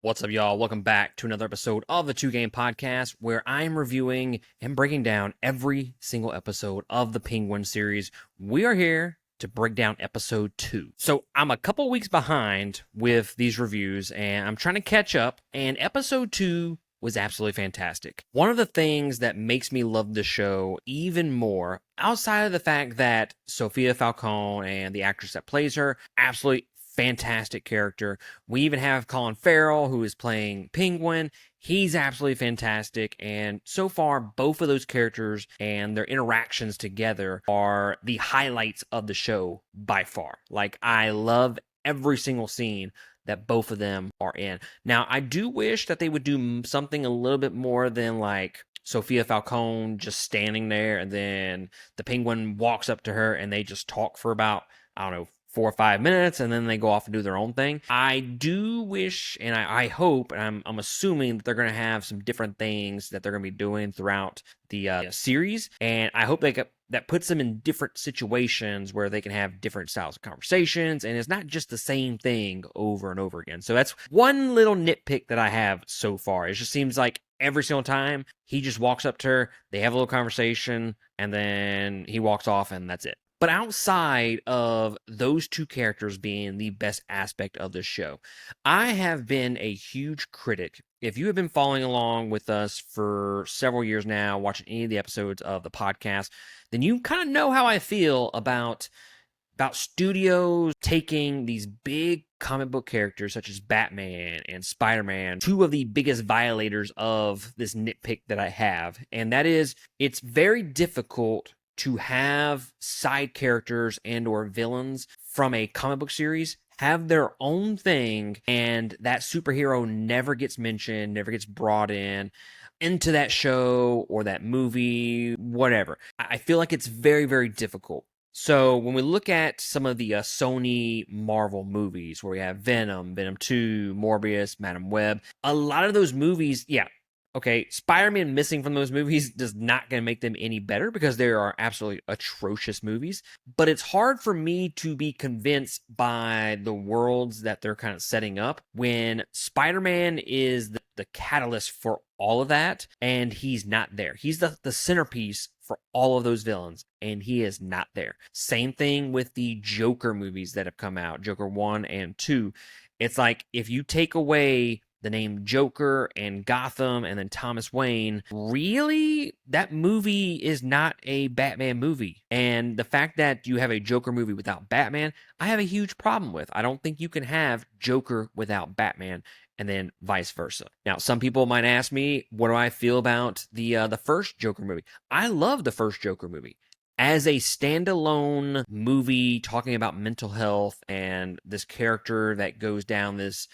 What's up, y'all? Welcome back to another episode of the Two Game Podcast, where I'm reviewing and breaking down every single episode of the Penguin series. We are here to break down episode 2. So I'm a couple weeks behind with these reviews, and I'm trying to catch up, and episode 2 was absolutely fantastic. One of the things that makes me love the show even more, outside of the fact that Sophia Falcone and the actress that plays her, absolutely fantastic character. We even have Colin Farrell, who is playing Penguin. He's absolutely fantastic. And so far, both of those characters and their interactions together are the highlights of the show by far. Like, I love every single scene that both of them are in. Now, I do wish that they would do something a little bit more than like Sophia Falcone just standing there and then the Penguin walks up to her and they just talk for about, I don't know, 4 or 5 minutes, and then they go off and do their own thing. I do wish, and I hope, and I'm assuming that they're going to have some different things that they're going to be doing throughout the series, and I hope that puts them in different situations where they can have different styles of conversations, and it's not just the same thing over and over again. So that's one little nitpick that I have so far. It just seems like every single time he just walks up to her, they have a little conversation, and then he walks off, and that's it. But outside of those two characters being the best aspect of the show, I have been a huge critic. If you have been following along with us for several years now, watching any of the episodes of the podcast, then you kind of know how I feel about studios taking these big comic book characters such as Batman and Spider-Man, two of the biggest violators of this nitpick that I have, and that is it's very difficult to have side characters and or villains from a comic book series have their own thing, and that superhero never gets mentioned, never gets brought into that show or that movie, whatever. I feel like it's very, very difficult. So when we look at some of the Sony Marvel movies where we have Venom, Venom 2, Morbius, Madam Web, a lot of those movies, yeah, okay, Spider-Man missing from those movies does not going to make them any better because they are absolutely atrocious movies. But it's hard for me to be convinced by the worlds that they're kind of setting up when Spider-Man is the catalyst for all of that, and he's not there. He's the centerpiece for all of those villains, and he is not there. Same thing with the Joker movies that have come out, Joker 1 and 2. It's like if you take away the name Joker and Gotham and then Thomas Wayne, really, that movie is not a Batman movie. And the fact that you have a Joker movie without Batman, I have a huge problem with. I don't think you can have Joker without Batman and then vice versa. Now, some people might ask me, what do I feel about the first Joker movie? I love the first Joker movie as a standalone movie talking about mental health and this character that goes down this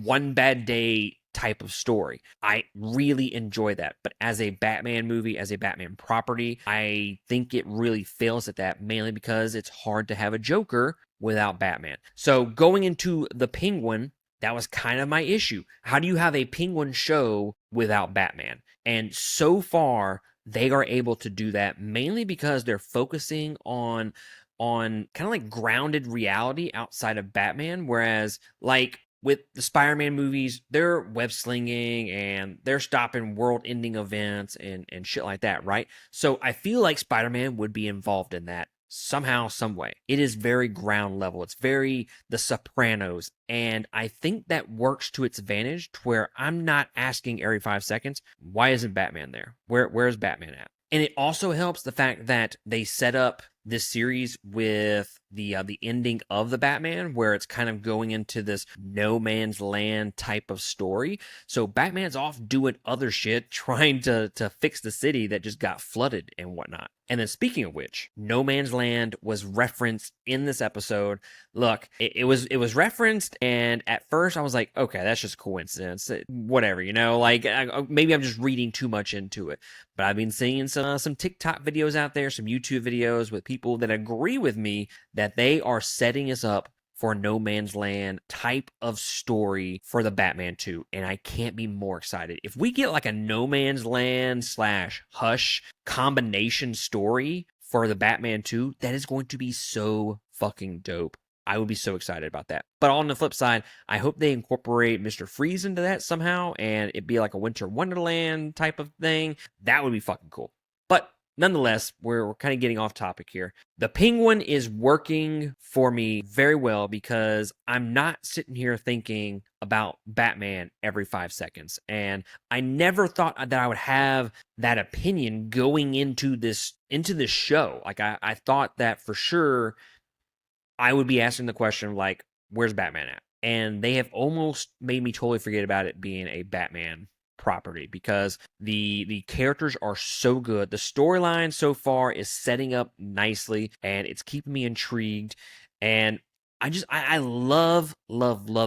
one bad day type of story. I really enjoy that. But as a Batman movie, as a Batman property, I think it really fails at that, mainly because it's hard to have a Joker without Batman. So going into the Penguin, that was kind of my issue. How do you have a Penguin show without Batman? And so far, they are able to do that mainly because they're focusing on kind of like grounded reality outside of Batman, whereas like with the Spider-Man movies, they're web slinging and they're stopping world-ending events and shit like that, right? So I feel like Spider-Man would be involved in that somehow, some way. It is very ground level. It's very The Sopranos. And I think that works to its advantage to where I'm not asking every 5 seconds, why isn't Batman there? Where's Batman at? And it also helps the fact that they set up this series with the ending of the Batman, where it's kind of going into this no man's land type of story. So Batman's off doing other shit, trying to fix the city that just got flooded and whatnot. And then speaking of which, no man's land was referenced in this episode. Look, it was referenced, and at first I was like, okay, that's just coincidence. Whatever, like maybe I'm just reading too much into it. But I've been seeing some TikTok videos out there, some YouTube videos with people that agree with me that they are setting us up for a no man's land type of story for the Batman 2. And I can't be more excited. If we get like a no man's land / Hush combination story for the Batman 2, that is going to be so fucking dope. I would be so excited about that. But on the flip side, I hope they incorporate Mr. Freeze into that somehow and it be like a Winter Wonderland type of thing. That would be fucking cool. But nonetheless, we're kind of getting off topic here. The Penguin is working for me very well because I'm not sitting here thinking about Batman every 5 seconds. And I never thought that I would have that opinion going into this show. Like I thought that for sure I would be asking the question like, where's Batman at? And they have almost made me totally forget about it being a Batman property because the characters are so good. The storyline so far is setting up nicely and it's keeping me intrigued. And I love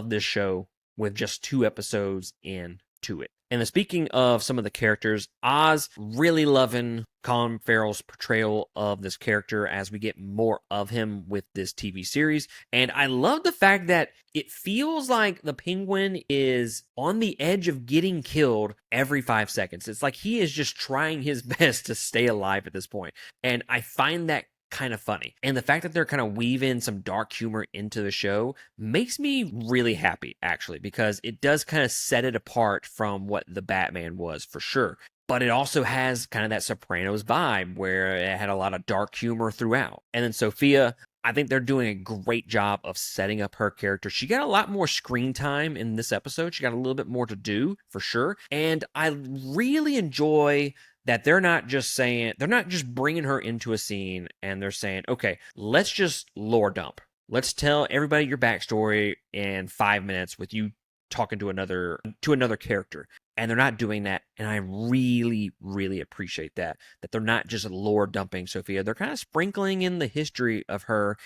this show with just 2 episodes into it. And speaking of some of the characters, Oz, really loving Colin Farrell's portrayal of this character as we get more of him with this TV series. And I love the fact that it feels like the Penguin is on the edge of getting killed every 5 seconds. It's like he is just trying his best to stay alive at this point. And I find that kind of funny. And the fact that they're kind of weaving some dark humor into the show makes me really happy, actually, because it does kind of set it apart from what the Batman was for sure. But it also has kind of that Sopranos vibe where it had a lot of dark humor throughout. And then Sophia, I think they're doing a great job of setting up her character. She got a lot more screen time in this episode. She got a little bit more to do for sure. And I really enjoy that they're not just bringing her into a scene and they're saying, okay, let's just lore dump. Let's tell everybody your backstory in 5 minutes with you talking to another character. And they're not doing that. And I really, really appreciate that they're not just lore dumping Sophia. They're kind of sprinkling in the history of her,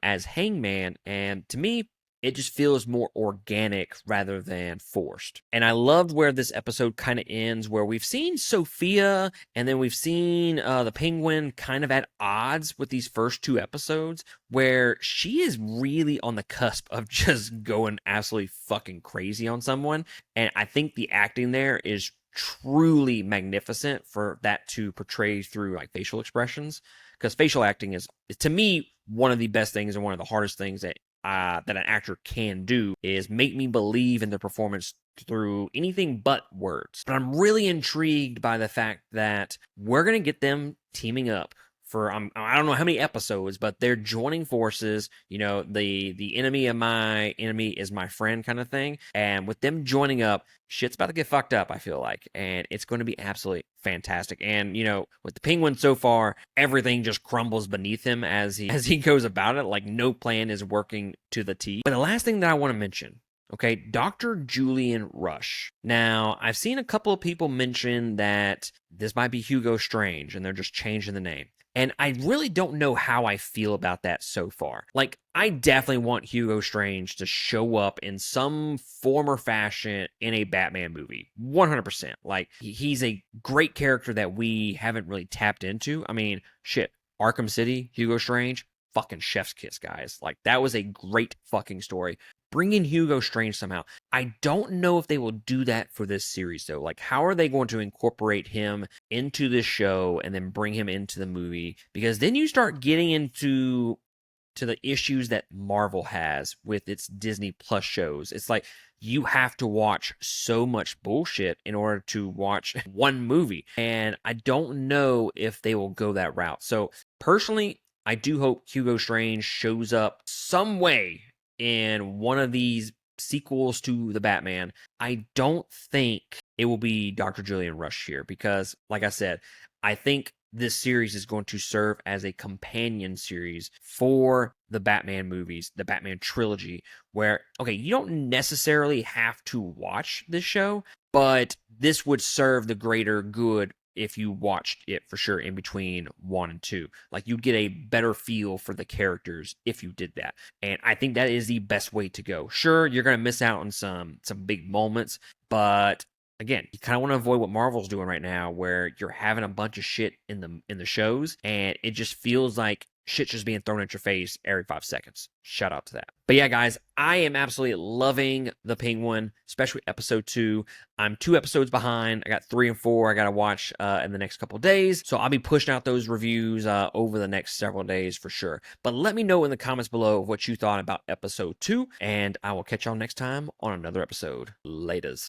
as Hangman. And to me, it just feels more organic rather than forced. And I loved where this episode kind of ends, where we've seen Sophia and then we've seen the Penguin kind of at odds with these first 2 episodes, where she is really on the cusp of just going absolutely fucking crazy on someone. And I think the acting there is truly magnificent for that to portray through like facial expressions, because facial acting is, to me, one of the best things and one of the hardest things that an actor can do is make me believe in their performance through anything but words. But I'm really intrigued by the fact that we're going to get them teaming up for I don't know how many episodes, but they're joining forces, the enemy of my enemy is my friend kind of thing. And with them joining up, shit's about to get fucked up, I feel like. And it's going to be absolutely fantastic. And, with the Penguin so far, everything just crumbles beneath him as he goes about it. Like no plan is working to the T. But the last thing that I want to mention, okay, Dr. Julian Rush. Now, I've seen a couple of people mention that this might be Hugo Strange and they're just changing the name. And I really don't know how I feel about that so far. Like, I definitely want Hugo Strange to show up in some form or fashion in a Batman movie. 100%. Like, he's a great character that we haven't really tapped into. I mean, shit, Arkham City, Hugo Strange, fucking chef's kiss, guys. Like, that was a great fucking story. Bring in Hugo Strange somehow. I don't know if they will do that for this series, though. Like, how are they going to incorporate him into this show and then bring him into the movie? Because then you start getting into the issues that Marvel has with its Disney Plus shows. It's like you have to watch so much bullshit in order to watch one movie. And I don't know if they will go that route. So, personally, I do hope Hugo Strange shows up some way in one of these sequels to the Batman. I don't think it will be Dr. Julian Rush here because, like I said, I think this series is going to serve as a companion series for the Batman movies, the Batman trilogy, where, okay, you don't necessarily have to watch this show, but this would serve the greater good if you watched it for sure in between 1 and 2. Like, you'd get a better feel for the characters if you did that. And I think that is the best way to go. Sure, you're going to miss out on some big moments, but again, you kind of want to avoid what Marvel's doing right now, where you're having a bunch of shit in the shows, and it just feels like shit just being thrown at your face every 5 seconds. Shout out to that. But yeah, guys, I am absolutely loving The Penguin, especially episode 2. I'm 2 episodes behind. I got 3 and 4 I got to watch in the next couple days. So I'll be pushing out those reviews over the next several days for sure. But let me know in the comments below what you thought about episode 2. And I will catch y'all next time on another episode. Laters.